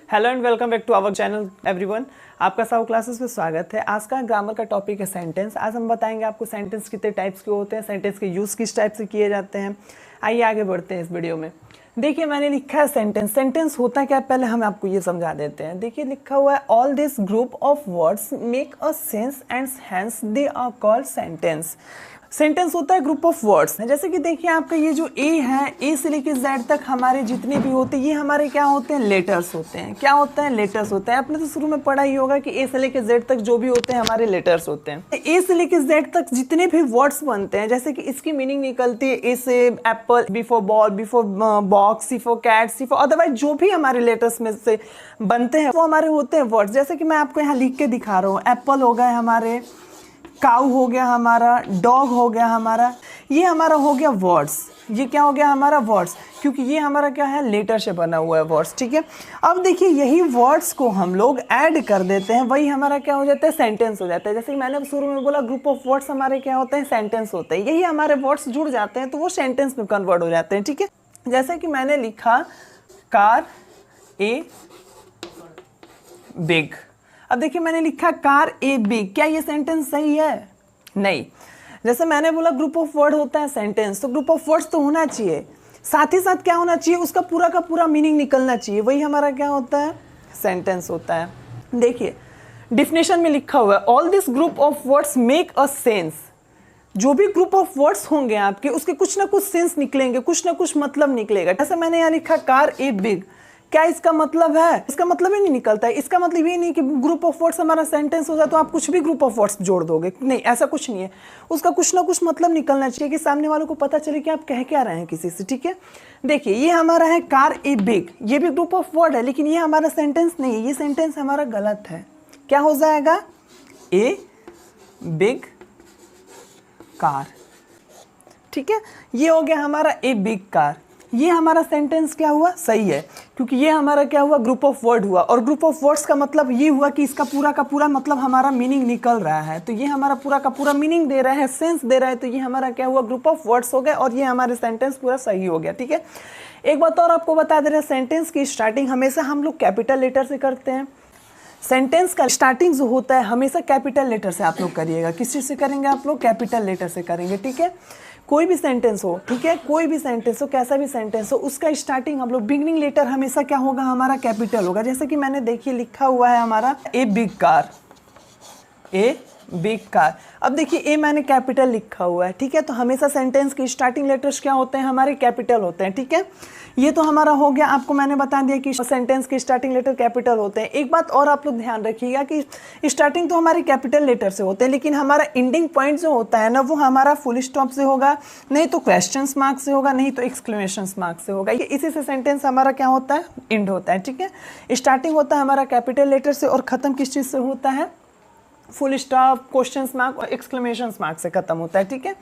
Hello and welcome back to our channel everyone. आपका सब classes में स्वागत है। आज का ग्रामर का टॉपिक है सेंटेंस। आज हम बताएंगे आपको सेंटेंस कितने टाइप्स के होते हैं, सेंटेंस के यूज़ किस टाइप से किए जाते हैं। आइए आगे बढ़ते हैं इस वीडियो में। देखिए मैंने लिखा है सेंटेंस। सेंटेंस होता क्या है पहले हम आपको ये समझा देते हैं। देखिए लिखा हुआ है all this group of words make a sense and hence they are called sentence. Sentence होता है ग्रुप ऑफ वर्ड्स। जैसे कि देखिए आपका ये जो ए है, ए से लेकर जेड तक हमारे जितने भी होते हैं ये हमारे क्या होते हैं, लेटर्स होते हैं। क्या होता है, लेटर्स होते हैं। आपने तो शुरू में पढ़ा ही होगा कि ए से लेकर जेड तक जो भी होते हैं हमारे लेटर्स होते हैं। ए से लेकर जेड तक जितने भी वर्ड्स बनते हैं, जैसे कि इसकी मीनिंग निकलती है ए से apple, B for ball, B for box, C for cat, C for otherwise जो भी हमारे लेटर्स में से बनते हैं वो हमारे होते हैं वर्ड्स। जैसे कि मैं आपको यहाँ लिख के दिखा रहा हूँ, एप्पल हो गए हमारे, काऊ हो गया हमारा, डॉग हो गया हमारा, ये हमारा हो गया वर्ड्स। ये क्या हो गया हमारा वर्ड्स, क्योंकि ये हमारा क्या है, लेटर से बना हुआ है वर्ड्स। ठीक है, अब देखिए यही वर्ड्स को हम लोग ऐड कर देते हैं, वही हमारा क्या हो जाता है, सेंटेंस हो जाता है। जैसे कि मैंने शुरू में बोला ग्रुप ऑफ वर्ड्स हमारे क्या होते हैं, सेंटेंस होते हैं। यही हमारे वर्ड्स जुड़ जाते हैं तो वो सेंटेंस में कन्वर्ट हो जाते हैं। ठीक है, जैसे कि मैंने लिखा कार ए बिग। अब देखिए मैंने लिखा कार ए बिग, क्या ये सेंटेंस सही है? नहीं। जैसे मैंने बोला ग्रुप ऑफ वर्ड होता है सेंटेंस, तो ग्रुप ऑफ वर्ड्स तो होना चाहिए, साथ ही साथ क्या होना चाहिए, उसका पूरा का पूरा मीनिंग निकलना चाहिए। वही हमारा क्या होता है, सेंटेंस होता है। देखिए डिफिनेशन में लिखा हुआ है all this group of words make a sense. जो भी ग्रुप ऑफ वर्ड्स होंगे आपके, उसके कुछ ना कुछ सेंस निकलेंगे, कुछ ना कुछ मतलब निकलेगा। जैसे मैंने यहाँ लिखा कार ए बिग, क्या इसका मतलब है, इसका मतलब ही नहीं निकलता है। इसका मतलब ये नहीं कि ग्रुप ऑफ वर्ड्स हमारा सेंटेंस हो जाए तो आप कुछ भी ग्रुप ऑफ वर्ड्स जोड़ दोगे, नहीं, ऐसा कुछ नहीं है। उसका कुछ ना कुछ मतलब निकलना चाहिए कि सामने वालों को पता चले कि आप कह क्या रहे हैं किसी से। ठीक है, देखिए ये हमारा है कार ए बिग, ये भी ग्रुप ऑफ वर्ड है, लेकिन ये हमारा सेंटेंस नहीं है, ये सेंटेंस हमारा गलत है। क्या हो जाएगा, ए बिग कार। ठीक है, ये हो गया हमारा ए बिग कार। ये हमारा सेंटेंस क्या हुआ, सही है, क्योंकि ये हमारा क्या हुआ, ग्रुप ऑफ वर्ड हुआ। और ग्रुप ऑफ वर्ड्स का मतलब ये हुआ कि इसका पूरा का पूरा मतलब हमारा मीनिंग निकल रहा है, तो ये हमारा पूरा का पूरा मीनिंग दे रहा है, सेंस दे रहा है, तो ये हमारा क्या हुआ, ग्रुप ऑफ वर्ड्स हो गए और ये हमारे सेंटेंस पूरा सही हो गया। ठीक है, एक बात और आपको बता दे रहे हैं, सेंटेंस की स्टार्टिंग हमेशा हम लोग कैपिटल लेटर से करते हैं। सेंटेंस का स्टार्टिंग जो होता है हमेशा कैपिटल लेटर से आप लोग करिएगा। किस चीज़ से करेंगे आप लोग, कैपिटल लेटर से करेंगे। ठीक है, कोई भी सेंटेंस हो, ठीक है, कोई भी सेंटेंस हो, कैसा भी सेंटेंस हो, उसका स्टार्टिंग हम लोग बिगनिंग लेटर हमेशा क्या होगा, हमारा कैपिटल होगा। जैसे कि मैंने देखिए लिखा हुआ है हमारा a big car, a big car. अब देखिए ए मैंने कैपिटल लिखा हुआ है, ठीक है, तो हमेशा सेंटेंस के स्टार्टिंग लेटर्स क्या होते हैं, हमारे कैपिटल होते हैं। ठीक है, ये तो हमारा हो गया, आपको मैंने बता दिया कि सेंटेंस के स्टार्टिंग लेटर कैपिटल होते हैं। एक बात और आप लोग ध्यान रखिएगा कि स्टार्टिंग तो हमारे कैपिटल लेटर से होते हैं, लेकिन हमारा एंडिंग पॉइंट जो होता है ना, वो हमारा फुल स्टॉप से होगा, नहीं तो क्वेश्चन मार्क से होगा, नहीं तो एक्सक्लेमेशन मार्क से होगा। इसी से सेंटेंस हमारा क्या होता है, एंड होता है। ठीक है, स्टार्टिंग होता है हमारा कैपिटल लेटर से और ख़त्म किस चीज़ से होता है, फुल स्टॉप, क्वेश्चन मार्क और एक्सक्लेमेशन मार्क से खत्म होता है। ठीक है,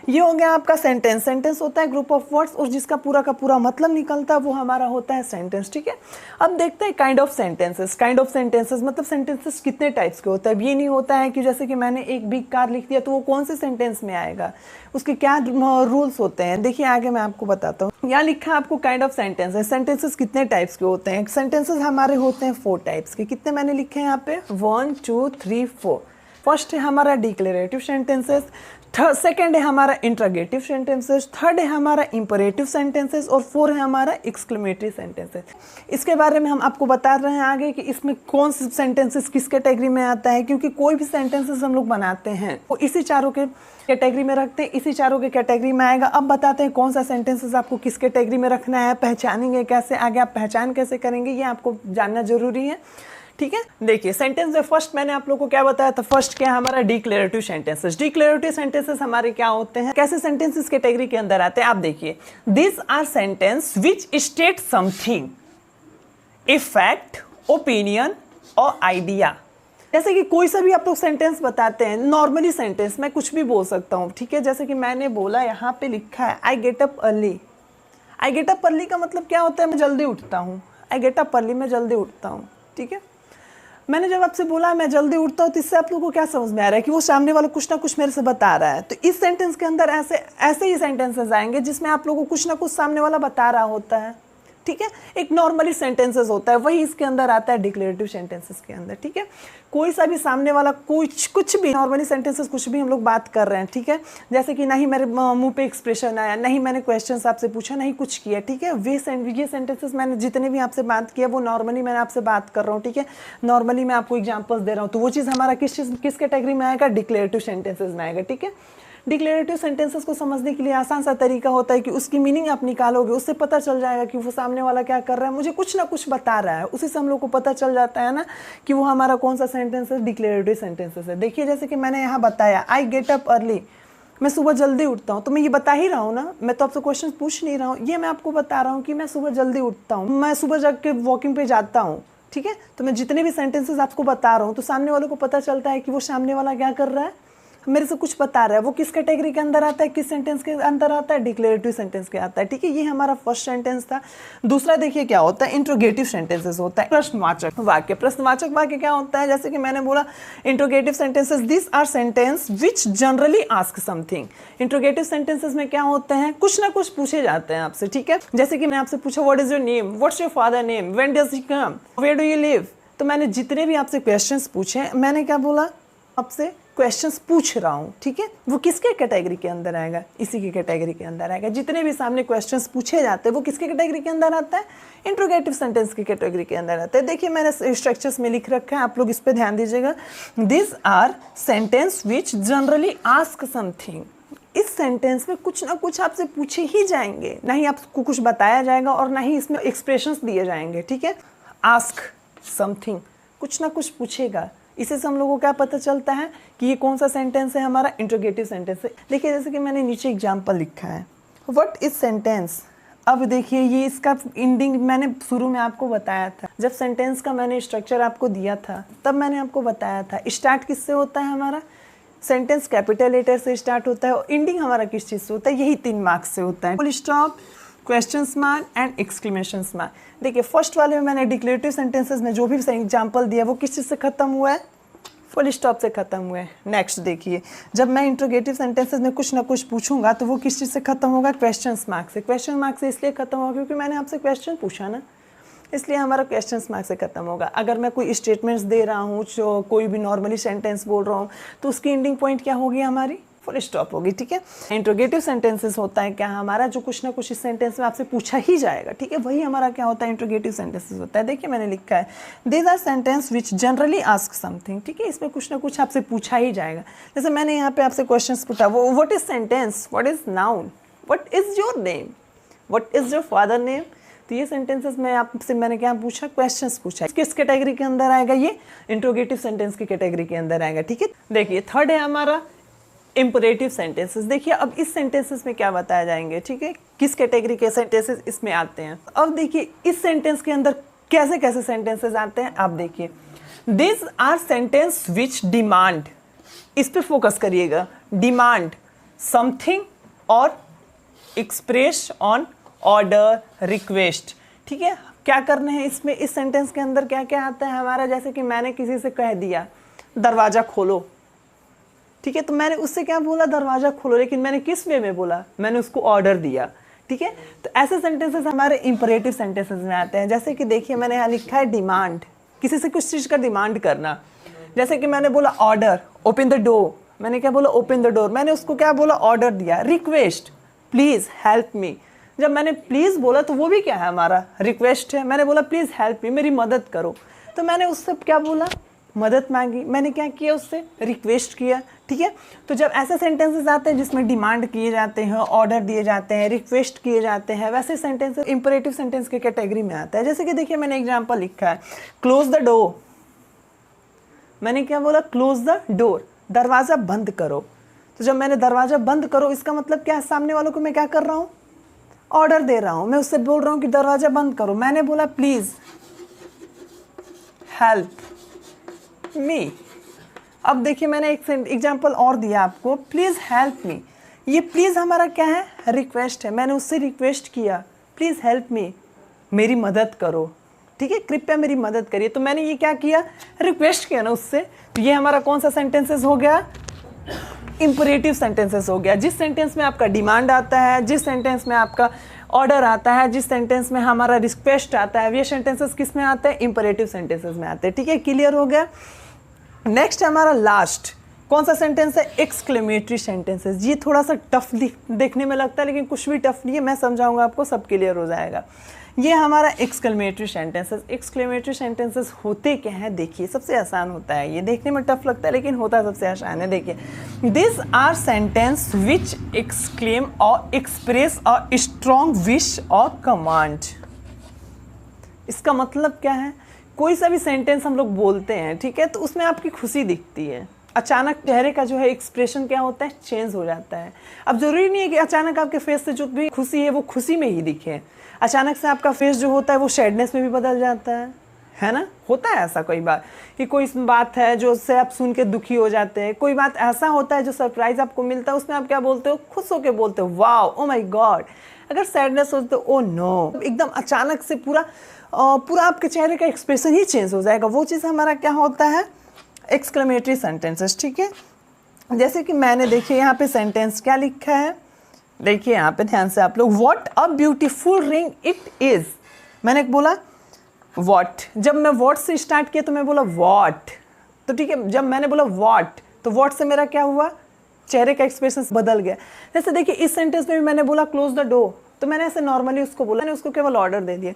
ये हो गया आपका सेंटेंस। सेंटेंस होता है ग्रुप ऑफ वर्ड्स और जिसका पूरा का पूरा मतलब निकलता है वो हमारा होता है सेंटेंस। ठीक है, अब देखते हैं kind of sentences. Kind of sentences मतलब सेंटेंसेस कितने टाइप्स के होते हैं। ये नहीं होता है कि जैसे कि मैंने एक बिग कार लिख दिया तो वो कौन से सेंटेंस में आएगा, उसके क्या रूल्स होते हैं। देखिए आगे मैं आपको बताता हूँ। यहाँ लिखा है आपको काइंड ऑफ सेंटेंसेस। सेंटेंसेस कितने टाइप्स के होते हैं, सेंटेंसेस हमारे होते हैं 4 टाइप्स के। कितने मैंने लिखे हैं यहाँ पे, 1 2 3 4। फर्स्ट है हमारा डिक्लेरेटिव सेंटेंसेस, सेकेंड है हमारा इंट्रोगेटिव सेंटेंसेस, थर्ड है हमारा इंपरेटिव सेंटेंसेस और 4 है हमारा एक्सक्लेमेटरी सेंटेंसेस। इसके बारे में हम आपको बता रहे हैं आगे कि इसमें कौन से सेंटेंसेस किस कैटेगरी में आता है, क्योंकि कोई भी सेंटेंसेस हम लोग बनाते हैं वो इसी चारों के कैटेगरी में रखते हैं, इसी चारों के कैटेगरी में आएगा। अब बताते हैं कौन सा सेंटेंसेस आपको किस कैटेगरी में रखना है, पहचानेंगे कैसे, आगे आप पहचान कैसे करेंगे, ये आपको जानना जरूरी है। ठीक है, देखिए सेंटेंस में फर्स्ट मैंने आप लोगों को क्या बताया था, फर्स्ट क्या है हमारा डिक्लेरेटिव सेंटेंसेस। डिक्लेरेटिव सेंटेंसेस हमारे क्या होते हैं, कैसे सेंटेंसेस कैटेगरी के अंदर आते हैं, आप देखिए, this are sentence which state something, a fact, opinion और आइडिया। जैसे कि कोई सा भी आप लोग सेंटेंस बताते हैं, नॉर्मली सेंटेंस मैं कुछ भी बोल सकता हूँ। ठीक है, जैसे कि मैंने बोला, यहाँ पे लिखा है I get up early. I get up early का मतलब क्या होता है, मैं जल्दी उठता हूँ। आई गेट अप अर्ली, मैं जल्दी उठता हूँ। ठीक है, मैंने जब आपसे बोला मैं जल्दी उठता हूँ, तो इससे आप लोगों को क्या समझ में आ रहा है कि वो सामने वाला कुछ ना कुछ मेरे से बता रहा है। तो इस सेंटेंस के अंदर ऐसे ही सेंटेंसेस आएंगे जिसमें आप लोगों को कुछ ना कुछ सामने वाला बता रहा होता है। ठीक है, एक नॉर्मली सेंटेंसेस होता है, वही इसके अंदर आता है डिक्लेरेटिव सेंटेंसेस के अंदर। ठीक है, कोई सा भी सामने वाला कुछ भी नॉर्मली सेंटेंसेस कुछ भी हम लोग बात कर रहे हैं, ठीक है, जैसे कि नहीं मेरे मुंह पे एक्सप्रेशन आया, नहीं मैंने क्वेश्चंस आपसे पूछा, नहीं कुछ किया, ठीक है, ये सेंटेंसेस मैंने जितने भी आपसे बात किया वो नॉर्मली मैंने आपसे बात कर रहा हूँ। ठीक है, नॉर्मली मैं आपको एग्जाम्पल्स दे रहा हूँ, तो वो चीज़ हमारा किस कैटेगरी में आएगा, डिक्लेरेटिव सेंटेंसेस में आएगा। ठीक है, डिक्लेरेटिव सेंटेंसेस को समझने के लिए आसान सा तरीका होता है कि उसकी मीनिंग आप निकालोगे, उससे पता चल जाएगा कि वो सामने वाला क्या कर रहा है, मुझे कुछ ना कुछ बता रहा है, उसी से हम लोग को पता चल जाता है ना कि वो हमारा कौन सा सेंटेंस है, डिक्लेरेटिव सेंटेंसेस है। देखिए जैसे कि मैंने यहाँ बताया, आई गेट अप अर्ली, मैं सुबह जल्दी उठता हूँ, तो मैं ये बता ही रहा हूँ ना, मैं तो आपसे क्वेश्चन पूछ नहीं रहा हूँ, ये मैं आपको बता रहा हूँ कि मैं सुबह जल्दी उठता हूँ, मैं सुबह जग के वॉकिंग पे जाता हूँ। ठीक है, तो मैं जितने भी सेंटेंसेस आपको बता रहा हूँ, तो सामने वालों को पता चलता है कि वो सामने वाला क्या कर रहा है, मेरे से कुछ बता रहा है, वो किस कैटेगरी के अंदर आता है, किस सेंटेंस के अंदर आता है, डिक्लेरेटिव सेंटेंस के आता है। ठीक है, ये हमारा फर्स्ट सेंटेंस था। दूसरा देखिए क्या होता है, इंट्रोगेटिव सेंटेंसेस होता है, प्रश्नवाचक वाक्य। प्रश्नवाचक वाक्य क्या होता है, जैसे कि मैंने बोला interrogative sentences, this are sentence which generally ask something. Interrogative sentences में क्या होते हैं, कुछ ना कुछ पूछे जाते हैं आपसे। ठीक है, जैसे कि मैं आपसे पूछा what is your name, what's your father name, when does he come, where do you live, तो मैंने जितने भी आपसे क्वेश्चंस पूछे, मैंने क्या बोला, आपसे क्वेश्चंस पूछ रहा हूँ। ठीक है, वो किसके कैटेगरी के अंदर आएगा, इसी की कैटेगरी के अंदर आएगा। जितने भी सामने क्वेश्चंस पूछे जाते हैं वो किसके कैटेगरी के अंदर आता है, इंट्रोगेटिव सेंटेंस की कैटेगरी के अंदर आता है। देखिए मैंने स्ट्रक्चर्स में लिख रखा है, आप लोग इस पे ध्यान दीजिएगा। This are sentence which generally ask something. इस सेंटेंस में कुछ ना कुछ आपसे पूछे ही जाएंगे, ना ही आपको कुछ बताया जाएगा और ना ही इसमें एक्सप्रेशंस दिए जाएंगे। ठीक है, आस्क समथिंग, कुछ ना कुछ पूछेगा, इसे से हम लोगों को क्या पता चलता है कि ये कौन सा सेंटेंस है, हमारा इंट्रोगेटिव सेंटेंस है। देखिए जैसे कि मैंने नीचे एग्जांपल लिखा है, व्हाट इज सेंटेंस। अब देखिए ये इसका एंडिंग मैंने शुरू में आपको बताया था, जब सेंटेंस का मैंने स्ट्रक्चर आपको दिया था तब मैंने आपको बताया था स्टार्ट किससे होता है, हमारा सेंटेंस कैपिटल लेटर से स्टार्ट होता है और एंडिंग हमारा किस चीज़ से होता है, यही 3 मार्क्स से होता है, full stop, question mark and exclamation mark. देखिए फर्स्ट वाले में मैंने डिक्लेरेटिव सेंटेंसेस में जो भी एग्जांपल दिया वो किस चीज़ से खत्म हुआ है, फुल स्टॉप से खत्म हुआ है। नेक्स्ट देखिए, जब मैं इंट्रोगेटिव सेंटेंसेस में कुछ ना कुछ पूछूंगा तो वो किस चीज़ से खत्म होगा, क्वेश्चन मार्क से। क्वेश्चन मार्क से इसलिए खत्म होगा क्योंकि मैंने आपसे क्वेश्चन पूछा ना, इसलिए हमारा क्वेश्चन मार्क से खत्म होगा। अगर मैं कोई स्टेटमेंट्स दे रहा हूँ, जो कोई भी नॉर्मली सेंटेंस बोल रहा हूँ, तो उसकी एंडिंग पॉइंट क्या होगी, हमारी फुल स्टॉप होगी। ठीक है, इंट्रोगेटिव सेंटेंसेस होता है क्या, हमारा जो कुछ ना कुछ इस सेंटेंस में आपसे पूछा ही जाएगा। ठीक है, वही हमारा क्या होता है, इंट्रोगेटिव सेंटेंसेस होता है। देखिए मैंने लिखा है, these are sentence which generally ask something. ठीक है, इसमें कुछ ना कुछ आपसे पूछा ही जाएगा। जैसे मैंने यहाँ पे आपसे क्वेश्चन पूछा, वो what is sentence, what is noun, what is your name, what is your father name. तो ये सेंटेंसेस में आपसे मैंने क्या पूछा, क्वेश्चंस पूछा, किस कैटेगरी के अंदर आएगा, ये इंट्रोगेटिव सेंटेंस की कैटेगरी के अंदर आएगा। ठीक है, देखिए थर्ड है हमारा इंपरेटिव सेंटेंसेस। देखिए अब इस सेंटेंसेस में क्या बताया जाएंगे, ठीक है, किस कैटेगरी के सेंटेंसेस इसमें आते हैं। अब देखिए इस सेंटेंस के अंदर कैसे कैसे सेंटेंसेस आते हैं, आप देखिए, this are sentence which demand, इस पे फोकस करिएगा, डिमांड समथिंग और एक्सप्रेस ऑन ऑर्डर रिक्वेस्ट। ठीक है, क्या करने हैं इसमें, इस सेंटेंस के अंदर क्या क्या आता है हमारा, जैसे कि मैंने किसी से कह दिया दरवाज़ा खोलो। ठीक है, तो मैंने उससे क्या बोला, दरवाज़ा खोलो, लेकिन मैंने किस वे में बोला, मैंने उसको ऑर्डर दिया। ठीक है, तो ऐसे सेंटेंसेस हमारे इंपरेटिव सेंटेंसेस में आते हैं। जैसे कि देखिए मैंने यहाँ लिखा है डिमांड, किसी से कुछ चीज़ का डिमांड करना। जैसे कि मैंने बोला ऑर्डर, ओपन द डोर, मैंने क्या बोला, ओपन द डोर, मैंने उसको क्या बोला, ऑर्डर दिया। रिक्वेस्ट, प्लीज़ हेल्प मी, जब मैंने प्लीज़ बोला तो वो भी क्या है, हमारा रिक्वेस्ट है। मैंने बोला प्लीज़ हेल्प मी, मेरी मदद करो, तो मैंने उससे क्या बोला, मदद मांगी, मैंने क्या किया, उससे रिक्वेस्ट किया। ठीक है, तो जब ऐसे सेंटेंसेस आते हैं जिसमें डिमांड किए जाते हैं, ऑर्डर दिए जाते हैं, रिक्वेस्ट किए जाते हैं, वैसे सेंटेंसेस इंपरेटिव सेंटेंस के कैटेगरी में आता है। जैसे कि देखिए मैंने एग्जांपल लिखा है, क्लोज द डोर, मैंने क्या बोला, क्लोज द डोर, दरवाज़ा बंद करो। तो जब मैंने दरवाज़ा बंद करो, इसका मतलब क्या है, सामने वालों को मैं क्या कर रहा हूँ, ऑर्डर दे रहा हूँ, मैं उससे बोल रहा हूँ कि दरवाज़ा बंद करो। मैंने बोला प्लीज़ हेल्प मी। अब देखिए मैंने एक एग्जांपल और दिया आपको, प्लीज़ हेल्प मी। ये प्लीज़ हमारा क्या है, रिक्वेस्ट है, मैंने उससे रिक्वेस्ट किया प्लीज़ हेल्प मी, मेरी मदद करो। ठीक है, कृपया मेरी मदद करिए, तो मैंने ये क्या किया, रिक्वेस्ट किया ना उससे। तो ये हमारा कौन सा सेंटेंसेस हो गया, इंपरेटिव सेंटेंसेस हो गया। जिस सेंटेंस में आपका डिमांड आता है, जिस सेंटेंस में आपका ऑर्डर आता है, जिस सेंटेंस में हमारा रिक्वेस्ट आता है, ये सेंटेंसेस किस में आते हैं? इंपरेटिव सेंटेंसेस में आते हैं। ठीक है, क्लियर हो गया। नेक्स्ट हमारा लास्ट कौन सा सेंटेंस है? Exclamatory sentences. ये थोड़ा सा टफ देखने में लगता है, लेकिन कुछ भी टफ नहीं है, मैं समझाऊंगा आपको, सब क्लियर हो जाएगा। ये हमारा एक्सक्लेमेटरी सेंटेंसेस। एक्सक्लेमेटरी सेंटेंसेस होते क्या हैं? देखिए, सबसे आसान होता है, ये देखने में टफ लगता है लेकिन होता सबसे आसान है। देखिए, this are sentence which exclaim और एक्सप्रेस अ स्ट्रॉन्ग विश और कमांड। इसका मतलब क्या है? कोई सा भी सेंटेंस हम लोग बोलते हैं, ठीक है, तो उसमें आपकी खुशी दिखती है, अचानक चेहरे का जो है एक्सप्रेशन क्या होता है? चेंज हो जाता है। अब जरूरी नहीं है कि अचानक आपके फेस से जो भी खुशी है वो खुशी में ही दिखे, अचानक से आपका फेस जो होता है वो सैडनेस में भी बदल जाता है ना? होता है ऐसा कई बार कि कोई बात है जो उससे आप सुन के दुखी हो जाते हैं, कोई बात ऐसा होता है जो सरप्राइज आपको मिलता है, उसमें आप क्या बोलते हो? खुश होकर बोलते हो वाओ, ओ माय गॉड। अगर सैडनेस हो तो ओ नो, एकदम अचानक से पूरा आपके चेहरे का एक्सप्रेशन ही चेंज हो जाएगा। वो चीज़ हमारा क्या होता है? Exclamatory sentences. ठीक है, जैसे कि मैंने देखिए यहाँ पे सेंटेंस क्या लिखा है, देखिए यहाँ पे ध्यान से आप लोग, what a beautiful ring it is. मैंने बोला व्हाट, जब मैं व्हाट से स्टार्ट किया तो मैं बोला व्हाट, तो ठीक है, जब मैंने बोला व्हाट तो व्हाट से मेरा क्या हुआ? चेहरे का एक्सप्रेशन बदल गया। जैसे देखिए इस सेंटेंस में भी मैंने बोला क्लोज द डोर, तो मैंने ऐसे नॉर्मली उसको बोला, मैंने उसको केवल ऑर्डर दे दिया।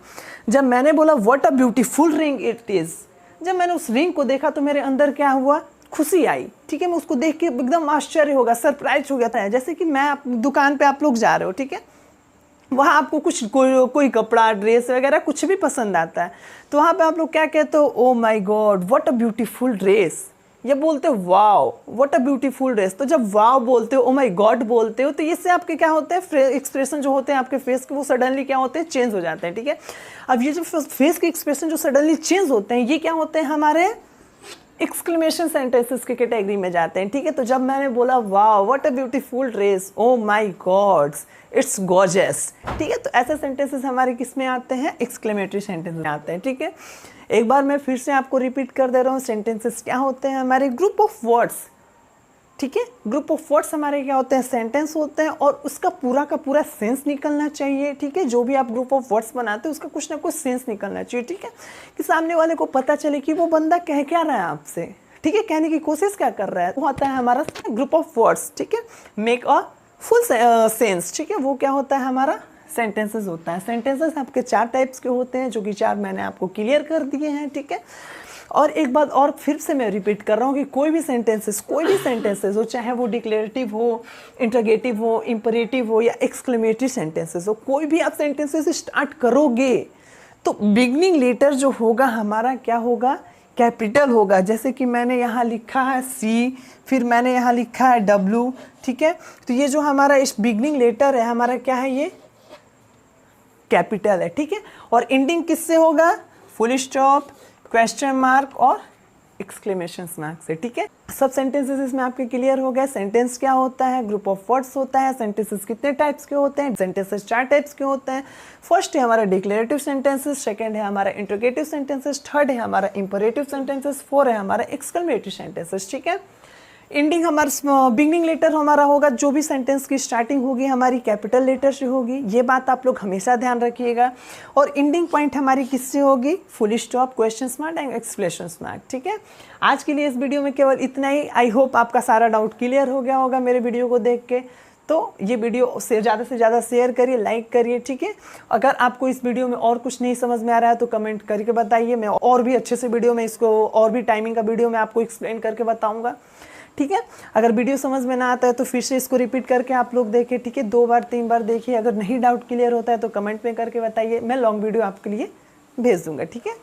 जब मैंने बोला what a beautiful ring it is, जब मैंने उस रिंग को देखा तो मेरे अंदर क्या हुआ? खुशी आई। ठीक है, मैं उसको देख के एकदम आश्चर्य होगा, सरप्राइज हो गया था। जैसे कि मैं दुकान पे आप लोग जा रहे हो, ठीक है, वहाँ आपको कुछ कोई कपड़ा, ड्रेस वगैरह कुछ भी पसंद आता है, तो वहाँ पे आप लोग क्या कहते हो? Oh my God what a beautiful dress, या बोलते हो wow what a beautiful dress. तो जब वाओ बोलते हो, ओ माय गॉड बोलते हो, तो इससे आपके क्या होते हैं? एक्सप्रेशन जो होते हैं आपके फेस के, वो सडनली क्या होते हैं? चेंज हो जाते हैं। ठीक है, अब ये जो फेस के एक्सप्रेशन जो सडनली चेंज होते हैं, ये क्या होते हैं? हमारे एक्सक्लेमेशन सेंटेंसेस के कैटेगरी में जाते हैं। ठीक है, तो जब मैंने बोला wow what a beautiful dress, oh my God's it's gorgeous, ठीक है, तो ऐसे सेंटेंसेस हमारे किस में आते हैं? एक्सक्लेमेटरी सेंटेंस में आते हैं। ठीक है, एक बार मैं फिर से आपको रिपीट कर दे रहा हूँ, सेंटेंसेस क्या होते हैं? हमारे ग्रुप ऑफ वर्ड्स। ठीक है, ग्रुप ऑफ वर्ड्स हमारे क्या होते हैं? सेंटेंस होते हैं, और उसका पूरा का पूरा सेंस निकलना चाहिए। ठीक है, जो भी आप ग्रुप ऑफ वर्ड्स बनाते हैं उसका कुछ ना कुछ सेंस निकलना चाहिए। ठीक है, कि सामने वाले को पता चले कि वो बंदा कह क्या रहा है आपसे, ठीक है, कहने की कोशिश क्या कर रहा है, वो आता है हमारा ग्रुप ऑफ वर्ड्स। ठीक है, मेक अ फुल सेंस। ठीक है, वो क्या होता है? हमारा सेंटेंसेस होता है। सेंटेंसेस आपके 4 टाइप्स के होते हैं, जो कि 4 मैंने आपको क्लियर कर दिए हैं। ठीक है, और एक बात और फिर से मैं रिपीट कर रहा हूँ कि कोई भी सेंटेंसेस हो, चाहे वो डिक्लेरेटिव हो, इंटरोगेटिव हो, इंपरेटिव हो, या एक्सक्लेमेटरी सेंटेंसेस हो, कोई भी आप सेंटेंसेस स्टार्ट करोगे तो बिगनिंग लेटर जो होगा हमारा क्या होगा? कैपिटल होगा। जैसे कि मैंने यहाँ लिखा है सी, फिर मैंने यहाँ लिखा है डब्ल्यू। ठीक है, तो ये जो हमारा इस बिगनिंग लेटर है हमारा क्या है? ये कैपिटल है। ठीक है, और एंडिंग किससे होगा? फुल स्टॉप, क्वेश्चन मार्क और एक्सक्लेमेशन मार्क से। ठीक है, सब सेंटेंसेस इसमें आपके क्लियर हो गए। सेंटेंस क्या होता है? ग्रुप ऑफ वर्ड्स होता है। सेंटेंसेस कितने टाइप्स के होते हैं? सेंटेंसेस 4 टाइप्स के होते हैं। फर्स्ट है हमारा डिक्लेरेटिव सेंटेंसेस, सेकंड है हमारा इंटरोगेटिव सेंटेंसेस, थर्ड है हमारा इंपरेटिव सेंटेंसेस, फोर्थ है हमारा एक्सक्लेमेटरी सेंटेंसेस। ठीक है, एंडिंग हमारा बिगनिंग लेटर हमारा होगा, जो भी सेंटेंस की स्टार्टिंग होगी हमारी कैपिटल लेटर से होगी, ये बात आप लोग हमेशा ध्यान रखिएगा। और एंडिंग पॉइंट हमारी किससे होगी? Full stop, question mark and exclamation mark. ठीक है, आज के लिए इस वीडियो में केवल इतना ही। आई होप आपका सारा डाउट क्लियर हो गया होगा मेरे वीडियो को देख के। तो ये वीडियो से ज़्यादा शेयर करिए, लाइक करिए। ठीक है, अगर आपको इस वीडियो में और कुछ नहीं समझ में आ रहा है तो कमेंट करके बताइए, मैं और भी अच्छे से वीडियो में इसको और भी टाइमिंग का वीडियो में आपको एक्सप्लेन करके बताऊँगा। ठीक है, अगर वीडियो समझ में ना आता है तो फिर से इसको रिपीट करके आप लोग देखें। ठीक है, 2 बार 3 बार देखिए। अगर नहीं डाउट क्लियर होता है तो कमेंट में करके बताइए, मैं लॉन्ग वीडियो आपके लिए भेज दूंगा। ठीक है।